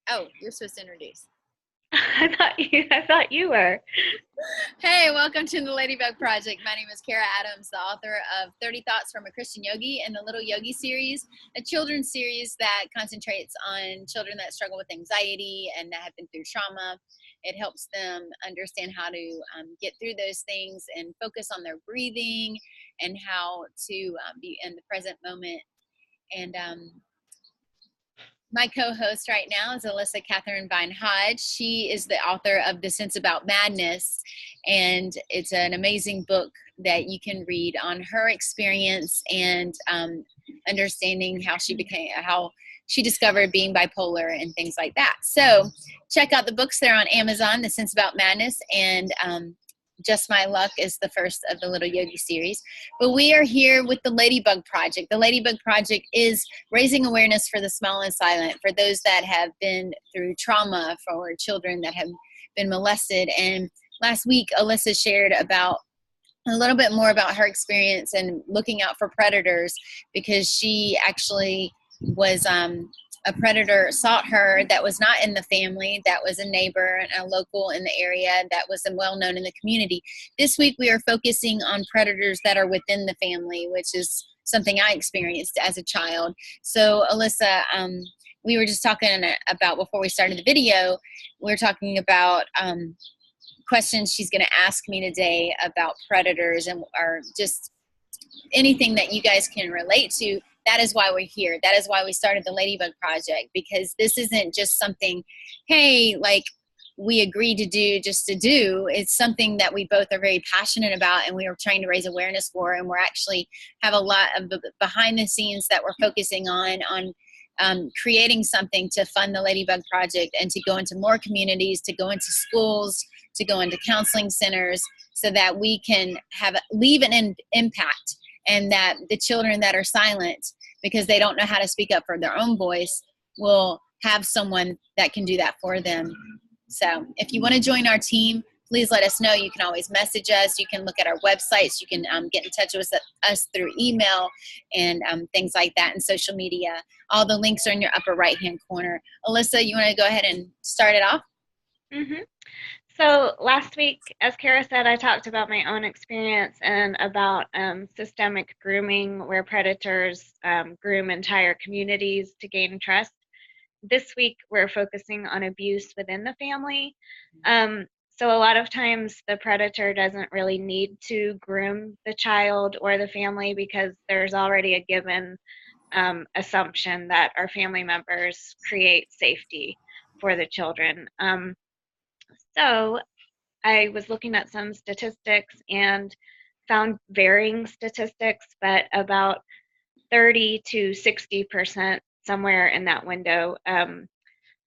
Oh, you're supposed to introduce. I thought you were. Hey, welcome to the Ladybug Project. My name is Kara Adams, the author of 30 Thoughts from a Christian Yogi and the Little Yogi series, a children's series that concentrates on children that struggle with anxiety and that have been through trauma. It helps them understand how to get through those things and focus on their breathing and how to be in the present moment. And my co-host right now is Alyssa Catherine Vine Hodge. She is the author of The Sense About Madness, and it's an amazing book that you can read on her experience and understanding how she discovered being bipolar and things like that. So check out the books. They're on Amazon, The Sense About Madness, and Just My Luck is the first of the Little Yogi series. But we are here with the Ladybug Project. The Ladybug Project is raising awareness for the small and silent, for those that have been through trauma, for children that have been molested. And last week, Alyssa shared about a little bit more about her experience and looking out for predators, because she actually was a predator sought her that was not in the family, that was a neighbor and a local in the area that was well known in the community. This week we are focusing on predators that are within the family, which is something I experienced as a child. So Alyssa, we were just talking about, before we started the video, we were talking about questions she's going to ask me today about predators, and or just anything that you guys can relate to. That is why we're here. That is why we started the Ladybug Project, because this isn't just something, hey, like we agreed to do just to do. It's something that we both are very passionate about, and we are trying to raise awareness for, and we're actually have a lot of behind the scenes that we're focusing on creating something to fund the Ladybug Project and to go into more communities, to go into schools, to go into counseling centers, so that we can leave an impact, and that the children that are silent because they don't know how to speak up for their own voice will have someone that can do that for them. So if you want to join our team, please let us know. You can always message us. You can look at our websites. You can get in touch with us through email and things like that, and social media. All the links are in your upper right-hand corner. Alyssa, you want to go ahead and start it off? Mm-hmm. So last week, as Kara said, I talked about my own experience and about systemic grooming, where predators groom entire communities to gain trust. This week, we're focusing on abuse within the family. So a lot of times the predator doesn't really need to groom the child or the family, because there's already a given assumption that our family members create safety for the children. So I was looking at some statistics and found varying statistics, but about 30 to 60%, somewhere in that window,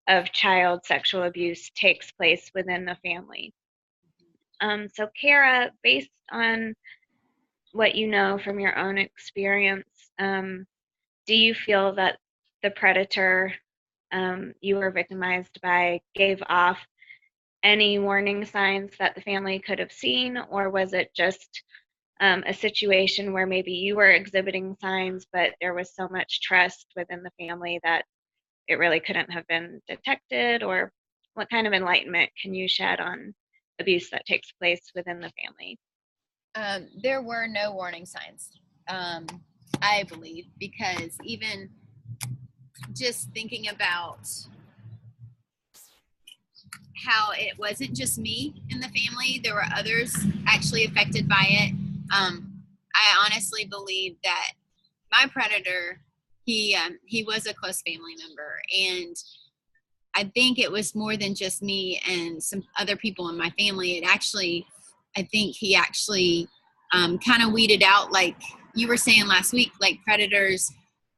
of child sexual abuse takes place within the family. So Kara, based on what you know from your own experience, do you feel that the predator you were victimized by gave off any warning signs that the family could have seen, or was it just a situation where maybe you were exhibiting signs, but there was so much trust within the family that it really couldn't have been detected? Or what kind of enlightenment can you shed on abuse that takes place within the family? There were no warning signs, I believe, because even just thinking about how it wasn't just me in the family, there were others actually affected by it. I honestly believe that my predator, he was a close family member, and I think it was more than just me and some other people in my family. I think he actually kind of weeded out, like you were saying last week, like predators,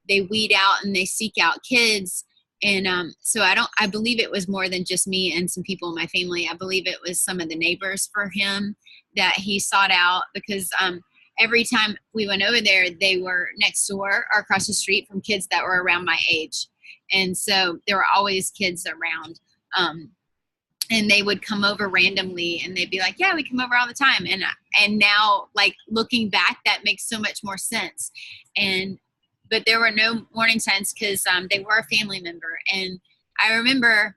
they weed out and they seek out kids. And so I believe it was more than just me and some people in my family. I believe it was some of the neighbors for him that he sought out, because every time we went over there, they were next door or across the street from kids that were around my age. And so there were always kids around. And they would come over randomly, and they'd be like, yeah, we come over all the time. And now, like, looking back, that makes so much more sense. But there were no warning signs, because they were a family member. And I remember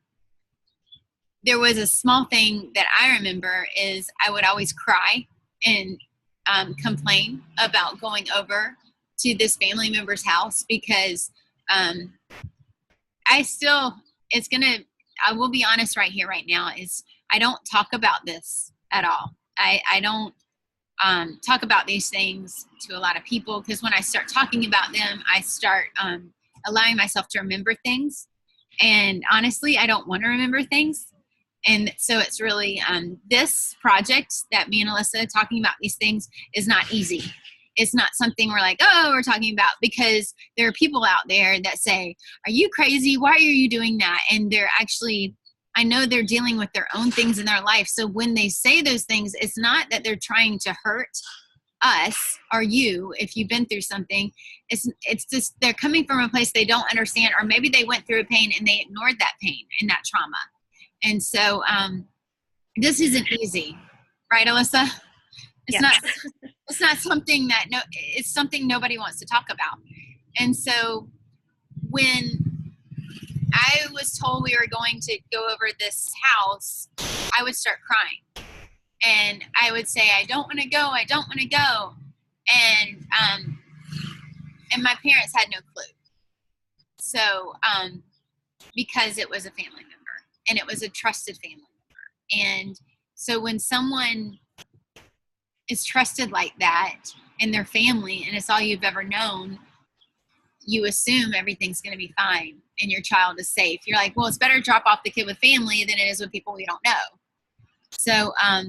there was a small thing that I remember is I would always cry and complain about going over to this family member's house because I still, it's gonna, I will be honest right here, right now, is I don't talk about this at all. I don't talk about these things to a lot of people because when I start talking about them, I start allowing myself to remember things. And honestly, I don't want to remember things. And so it's really this project that me and Alyssa talking about these things is not easy. It's not something we're like, oh, we're talking about, because there are people out there that say, are you crazy? Why are you doing that? And they're actually, I know they're dealing with their own things in their life. So when they say those things, it's not that they're trying to hurt us or you if you've been through something. It's just they're coming from a place they don't understand, or maybe they went through a pain and they ignored that pain and that trauma. And so this isn't easy, right, Alyssa? It's not. It's not something that it's something nobody wants to talk about. And so when I was told we were going to go over this house, I would start crying, and I would say, "I don't want to go. I don't want to go," and my parents had no clue. So because it was a family member, and it was a trusted family member, and so when someone is trusted like that in their family and it's all you've ever known, you assume everything's going to be fine and your child is safe. You're like, well, it's better to drop off the kid with family than it is with people we don't know. So I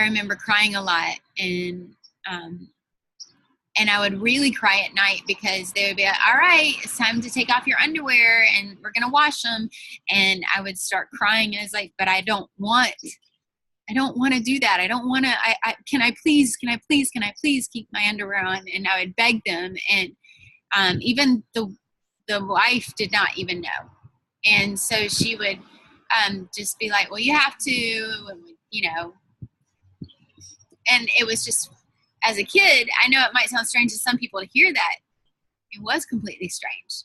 remember crying a lot, and I would really cry at night because they would be like, all right, it's time to take off your underwear and we're going to wash them. And I would start crying, and it's like, but I don't want to do that. I don't want to, can I please keep my underwear on? And I would beg them. And even the wife did not even know. And so she would just be like, well, you have to, and it was just, as a kid, I know it might sound strange to some people to hear that. It was completely strange.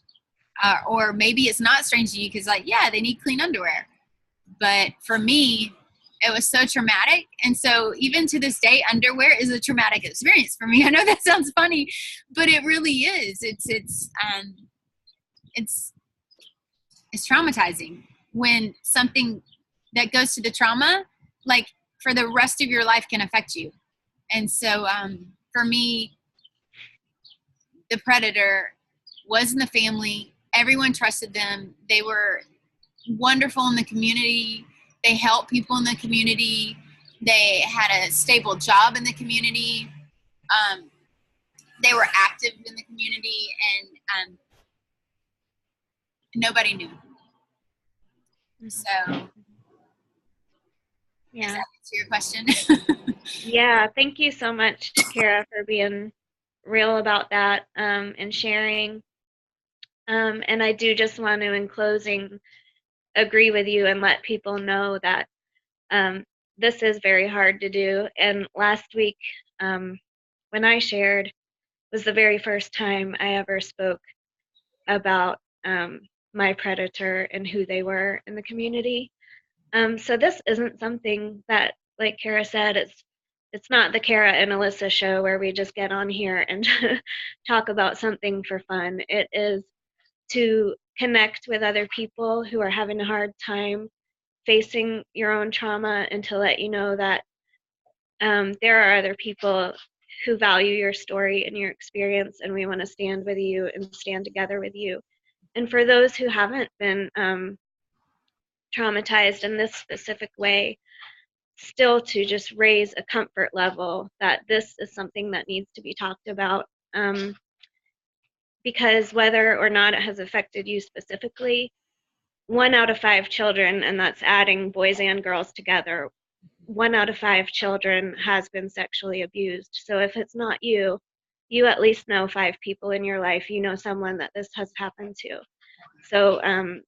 Or maybe it's not strange to you because, like, yeah, they need clean underwear. But for me, it was so traumatic. And so even to this day, underwear is a traumatic experience for me. I know that sounds funny, but it really is. It's traumatizing when something that goes to the trauma, like, for the rest of your life can affect you. And so for me, the predator was in the family. Everyone trusted them. They were wonderful in the community. They helped people in the community. They had a stable job in the community. They were active in the community, and nobody knew. So, yeah. Does that answer your question? Yeah, thank you so much, Kara, for being real about that and sharing. And I do just want to, in closing, agree with you and let people know that this is very hard to do. And last week, when I shared, was the very first time I ever spoke about my predator and who they were in the community. So this isn't something that, like Kara said, it's not the Kara and Alyssa show where we just get on here and talk about something for fun. It is to connect with other people who are having a hard time facing your own trauma, and to let you know that there are other people who value your story and your experience, and we want to stand with you and stand together with you. And for those who haven't been traumatized in this specific way, still to just raise a comfort level that this is something that needs to be talked about. Because whether or not it has affected you specifically, 1 out of 5 children, and that's adding boys and girls together, 1 out of 5 children has been sexually abused. So if it's not you, you at least know 5 people in your life. You know someone that this has happened to. So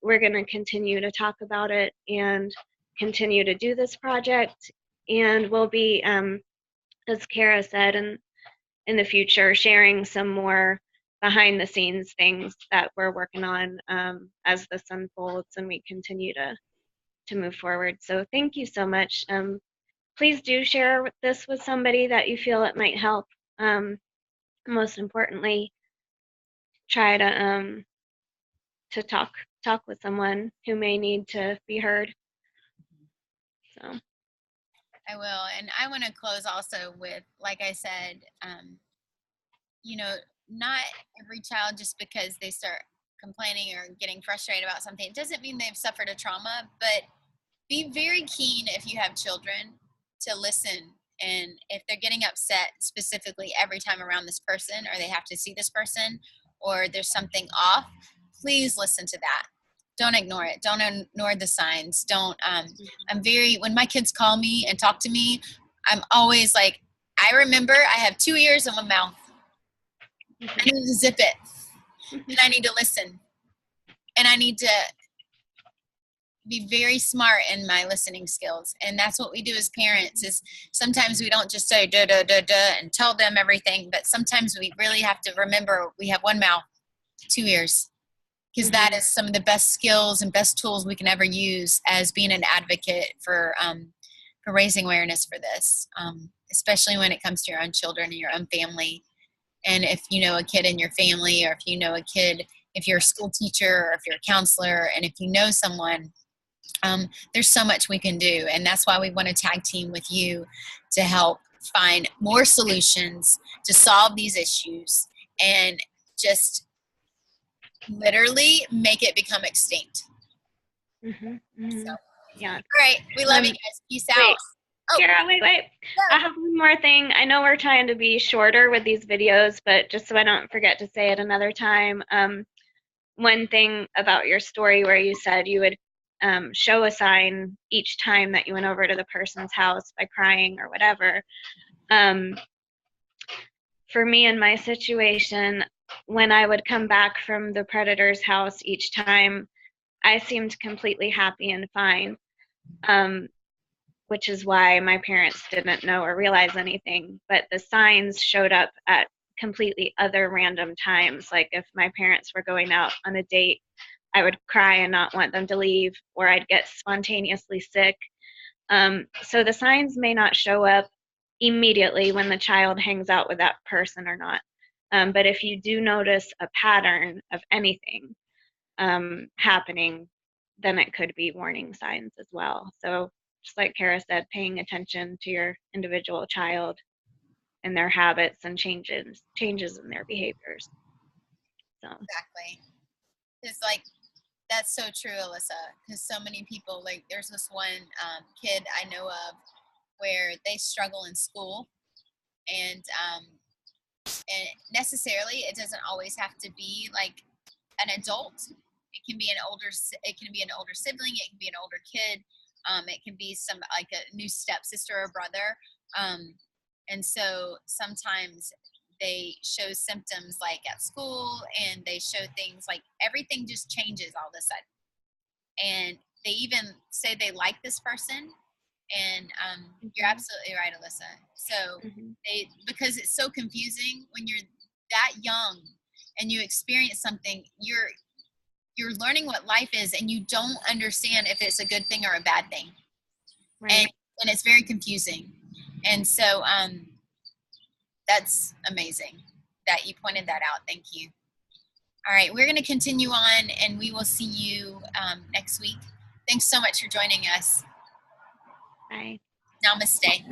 we're going to continue to talk about it and continue to do this project. And we'll be, as Kara said, in the future, sharing some more behind the scenes things that we're working on as this unfolds and we continue to move forward. So thank you so much. Please do share this with somebody that you feel it might help. Most importantly, try to talk with someone who may need to be heard. So I will. And I want to close also with, like I said, you know, not every child, just because they start complaining or getting frustrated about something, it doesn't mean they've suffered a trauma, but be very keen if you have children to listen. And if they're getting upset specifically every time around this person, or they have to see this person, or there's something off, please listen to that. Don't ignore it. Don't ignore the signs. Don't, when my kids call me and talk to me, I'm always like, I remember I have 2 ears and 1 mouth. I need to zip it. And I need to listen. And I need to be very smart in my listening skills. And that's what we do as parents, is sometimes we don't just say da da da da and tell them everything, but sometimes we really have to remember we have 1 mouth, 2 ears, because that is some of the best skills and best tools we can ever use as being an advocate for raising awareness for this, especially when it comes to your own children and your own family. And if you know a kid in your family, or if you know a kid, if you're a school teacher, or if you're a counselor, and if you know someone, there's so much we can do. And that's why we want to tag team with you to help find more solutions to solve these issues and just literally make it become extinct. So, yeah. All right. We love you guys. Peace out. Kara, wait. I have one more thing. I know we're trying to be shorter with these videos, but just so I don't forget to say it another time, one thing about your story where you said you would show a sign each time that you went over to the person's house by crying or whatever. For me in my situation, when I would come back from the predator's house each time, I seemed completely happy and fine, which is why my parents didn't know or realize anything. But the signs showed up at completely other random times. Like if my parents were going out on a date, I would cry and not want them to leave, or I'd get spontaneously sick. So the signs may not show up immediately when the child hangs out with that person or not. But if you do notice a pattern of anything happening, then it could be warning signs as well. So just like Kara said, paying attention to your individual child and their habits and changes in their behaviors. So Exactly. It's like, that's so true, Alyssa, because so many people, like there's this one kid I know of where they struggle in school, and necessarily it doesn't always have to be like an adult. It can be an older sibling, it can be an older kid, it can be some like a new stepsister or brother, and so sometimes they show symptoms like at school, and they show things like everything just changes all of a sudden, and they even say they like this person. And you're absolutely right, Alyssa. So because it's so confusing when you're that young and you experience something, you're learning what life is, and you don't understand if it's a good thing or a bad thing. Right. And it's very confusing. And so that's amazing that you pointed that out. Thank you. All right, we're going to continue on, and we will see you next week. Thanks so much for joining us. Bye. Namaste.